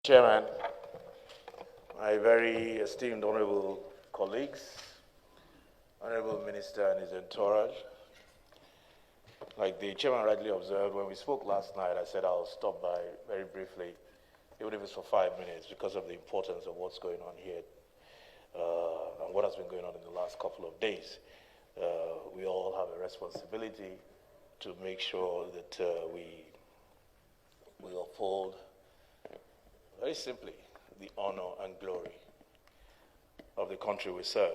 Chairman, my very esteemed honorable colleagues, honorable minister and his entourage, like the chairman rightly observed, when we spoke last night, I said I'll stop by very briefly, even if it's for 5 minutes, because of the importance of what's going on here and what has been going on in the last couple of days. We all have a responsibility to make sure that we uphold, very simply, the honor and glory of the country we serve.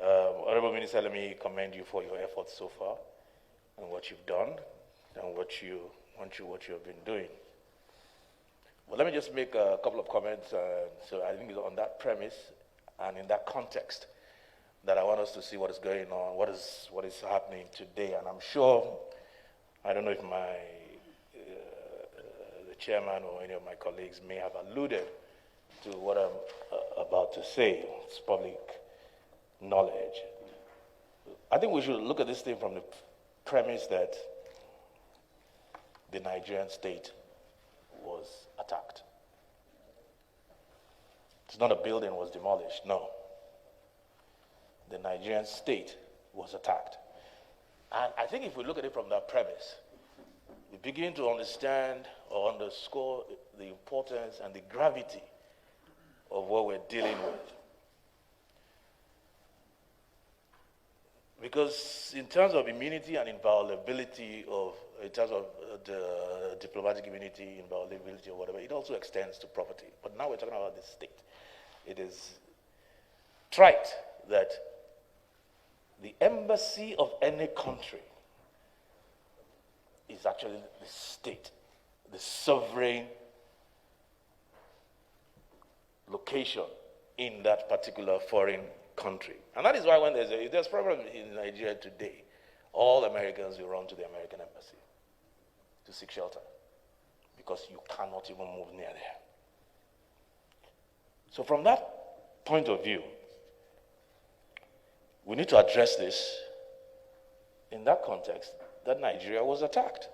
Honorable Minister, let me commend you for your efforts so far and what you've done and what you have been doing. Well, let me just make a couple of comments. So I think it's on that premise and in that context that I want us to see what is going on, what is happening today. And I'm sure, I don't know if the chairman or any of my colleagues may have alluded to what I'm about to say. It's public knowledge. I think we should look at this thing from the premise that the Nigerian state was attacked. It's not a building was demolished, no. The Nigerian state was attacked. And I think if we look at it from that premise, we begin to understand or underscore the importance and the gravity of what we're dealing with. Because in terms of immunity and inviolability in terms of the diplomatic immunity, inviolability or whatever, it also extends to property. But now we're talking about the state. It is trite that the embassy of any country is actually the state, the sovereign location in that particular foreign country. And that is why when there's a problem in Nigeria today, all Americans will run to the American embassy to seek shelter because you cannot even move near there. So from that point of view, we need to address this in that context that Nigeria was attacked.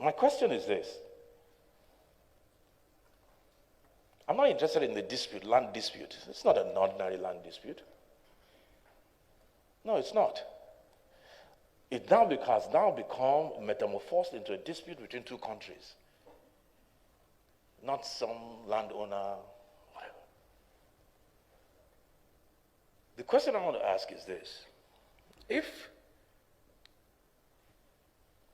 My question is this. I'm not interested in the dispute, land dispute. It's not an ordinary land dispute. No, it's not. It has now become metamorphosed into a dispute between two countries. Not some landowner, whatever. The question I want to ask is this. If,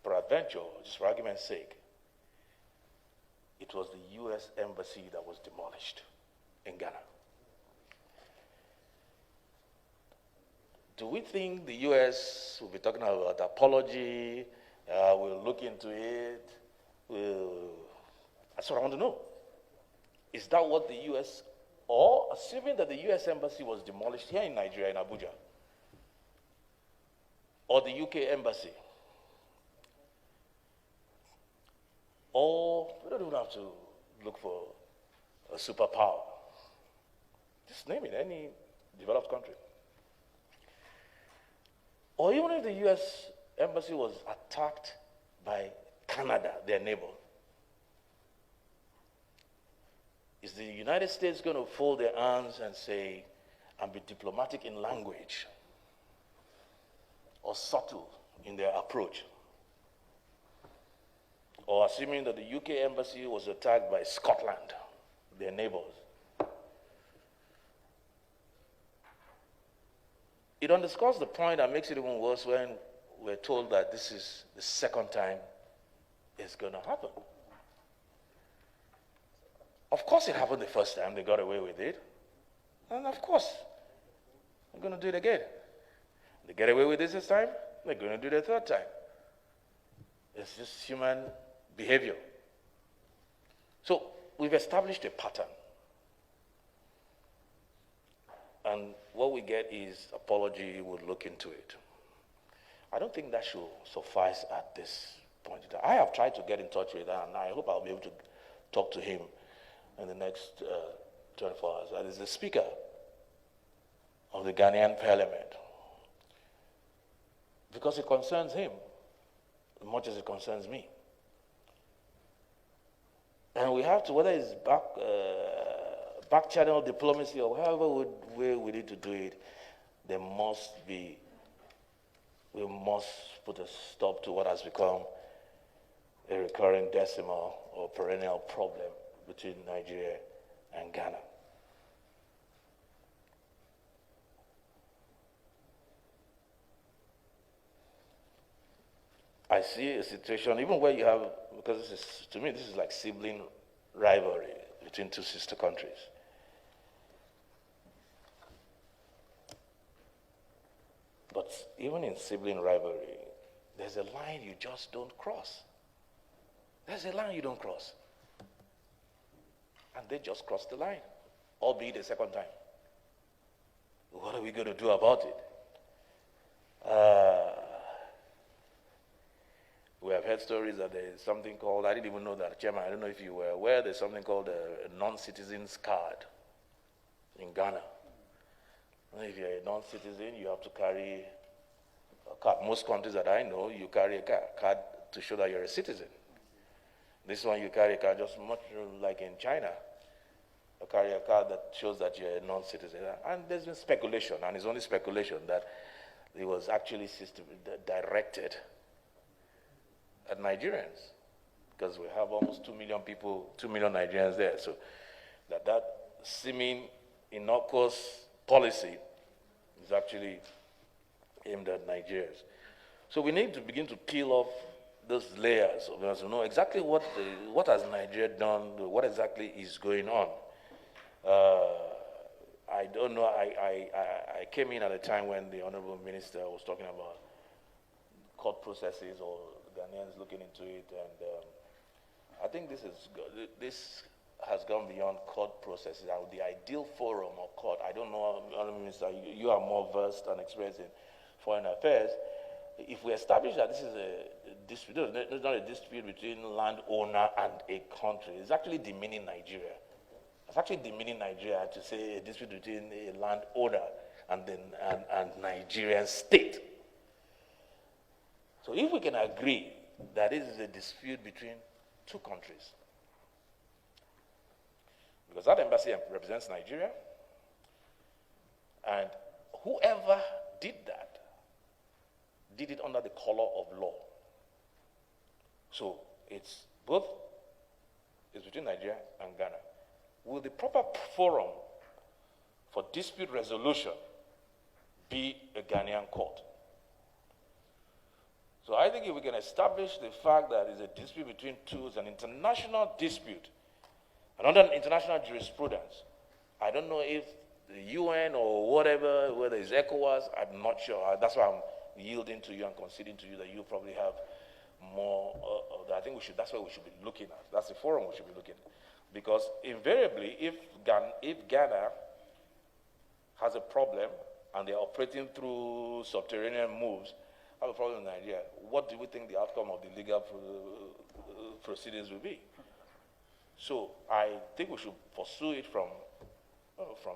peradventure, just for argument's sake, it was the U.S. embassy that was demolished in Ghana, do we think the U.S. will be talking about apology, we'll look into it, that's what I want to know. Is that what the U.S., or assuming that the U.S. embassy was demolished here in Nigeria, in Abuja, or the UK embassy, or we don't even have to look for a superpower. Just name it, any developed country. Or even if the U.S. embassy was attacked by Canada, their neighbor, is the United States going to fold their arms and say, and be diplomatic in language, or subtle in their approach? Or assuming that the UK embassy was attacked by Scotland, their neighbors. It underscores the point that makes it even worse when we're told that this is the second time it's going to happen. Of course it happened the first time, they got away with it. And of course, they're going to do it again. They get away with this time, they're going to do it a third time. It's just human behavior. So we've established a pattern. And what we get is apology, we'll look into it. I don't think that should suffice at this point. I have tried to get in touch with him, and I hope I'll be able to talk to him in the next 24 hours. That is the Speaker of the Ghanaian Parliament. Because it concerns him. much as it concerns me. And we have to, whether it's back channel diplomacy or however way we need to do it, we must put a stop to what has become a recurring decimal or perennial problem between Nigeria and Ghana. I see a situation, even where you have, because to me, this is like sibling rivalry between two sister countries. But even in sibling rivalry, there's a line you just don't cross. There's a line you don't cross. And they just crossed the line, albeit a second time. What are we going to do about it? We have heard stories that there is something called, I didn't even know that, Chairman, I don't know if you were aware, there's something called a non-citizen's card in Ghana. And if you're a non-citizen, you have to carry a card. Most countries that I know, you carry a card to show that you're a citizen. This one, you carry a card just much like in China. You carry a card that shows that you're a non-citizen. And there's been speculation, and it's only speculation, that it was actually directed at Nigerians, because we have almost 2 million people, 2 million Nigerians there. So that seeming innocuous policy is actually aimed at Nigerians. So we need to begin to peel off those layers of us to know exactly what has Nigeria done, what exactly is going on. I don't know. I came in at a time when the Honorable Minister was talking about court processes or Ghanaians looking into it, and I think this has gone beyond court processes. And the ideal forum or court, I don't know, Honorable Minister, you are more versed and experienced in foreign affairs. If we establish that this is a dispute, it's not a dispute between landowner and a country, it's actually demeaning Nigeria. It's actually demeaning Nigeria to say a dispute between a landowner and Nigerian state. So if we can agree that this is a dispute between two countries, because that embassy represents Nigeria, and whoever did that did it under the color of law. So it's between Nigeria and Ghana. Will the proper forum for dispute resolution be a Ghanaian court? So I think if we can establish the fact that it's a dispute between two, it's an international dispute, and under international jurisprudence, I don't know if the UN or whatever, whether it's ECOWAS, I'm not sure. That's why I'm yielding to you and conceding to you that you probably have more. I think that's what we should be looking at. That's the forum we should be looking at. Because invariably, if Ghana has a problem and they're operating through subterranean moves, have a problem in Nigeria, what do we think the outcome of the legal proceedings will be? So I think we should pursue it from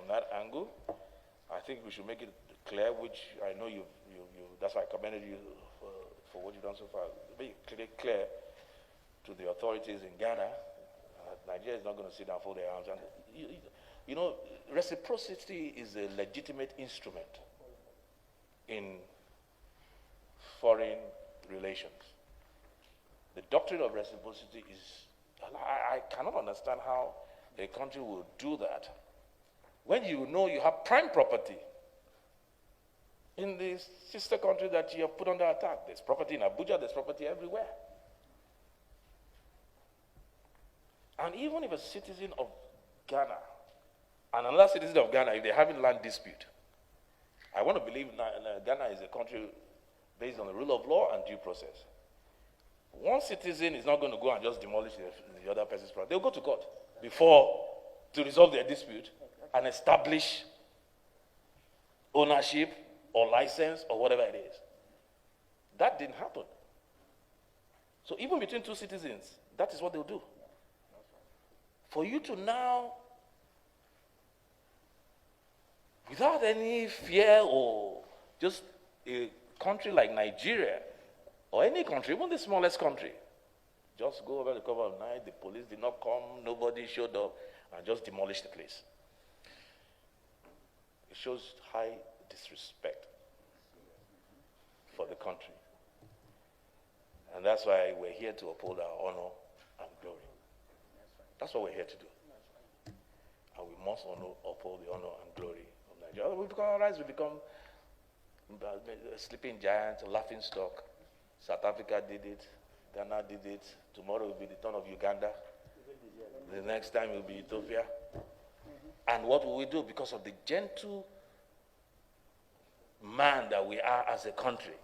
that angle. I think we should make it clear, which I know you that's why I commended you for what you've done so far. Make it clear to the authorities in Ghana. Nigeria is not going to sit down, fold their arms. And you know, reciprocity is a legitimate instrument in foreign relations. The doctrine of reciprocity is, I cannot understand how a country will do that when you know you have prime property in the sister country that you have put under attack. There's property in Abuja, there's property everywhere. And even if a citizen of Ghana and another citizen of Ghana, if they're having land dispute, I want to believe Ghana is a country based on the rule of law and due process. One citizen is not going to go and just demolish the other person's property. They'll go to court to resolve their dispute and establish ownership or license or whatever it is. That didn't happen. So even between two citizens, that is what they'll do. For you to now, without any fear or just a country like Nigeria or any country, even the smallest country, just go over the cover of night, the police did not come, nobody showed up, and just demolish the place. It shows high disrespect for the country. And that's why we're here to uphold our honor and glory. That's what we're here to do. And we must uphold the honor and glory of Nigeria. Otherwise, we become a sleeping giant, a laughing stock. South Africa did it. Ghana did it. Tomorrow will be the turn of Uganda. The next time will be Ethiopia. And what will we do? Because of the gentle man that we are as a country,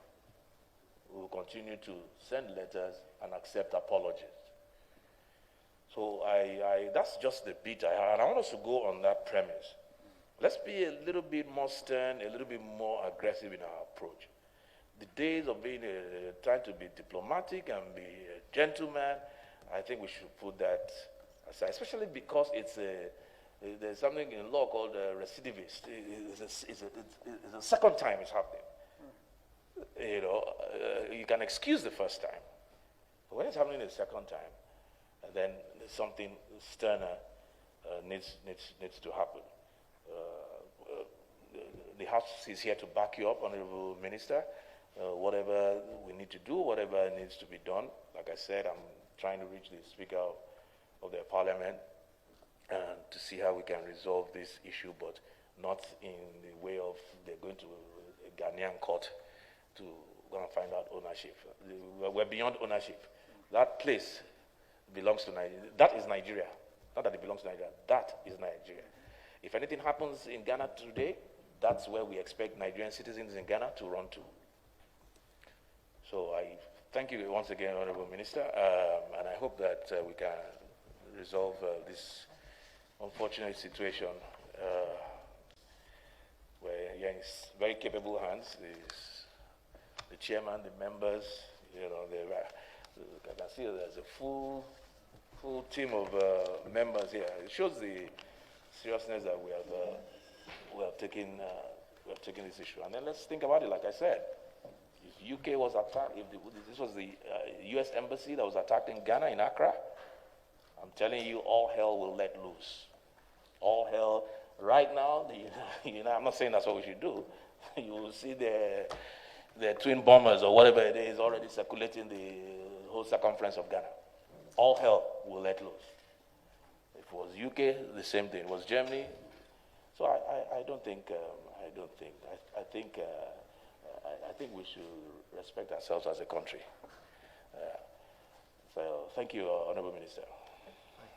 we will continue to send letters and accept apologies. So that's just the beat I have. And I want us to go on that premise. Let's be a little bit more stern, a little bit more aggressive in our approach. The days of being trying to be diplomatic and be a gentleman, I think we should put that aside, especially because there's something in law called recidivist. It's the second time it's happening. You know, you can excuse the first time, but when it's happening the second time, then something sterner needs to happen. The House is here to back you up, Honorable Minister. Whatever we need to do, whatever needs to be done. Like I said, I'm trying to reach the Speaker of the Parliament and to see how we can resolve this issue, but not in the way of they're going to a Ghanaian court to go and find out ownership. We're beyond ownership. That place belongs to Nigeria. That is Nigeria. Not that it belongs to Nigeria. That is Nigeria. If anything happens in Ghana today, that's where we expect Nigerian citizens in Ghana to run to. So I thank you once again, Honorable Minister, and I hope that we can resolve this unfortunate situation where you're in very capable hands. The chairman, the members, you know, I can see there's a full team of members here. It shows the seriousness that we have taken this issue. And then let's think about it. Like I said, if UK was attacked, if this was the U.S. embassy that was attacked in Ghana, in Accra, I'm telling you, all hell will let loose. All hell. Right now, I'm not saying that's what we should do. You will see the twin bombers or whatever it is already circulating the whole circumference of Ghana. All hell will let loose. If it was UK, the same thing. It was Germany. So I think we should respect ourselves as a country. So thank you, Honorable Minister.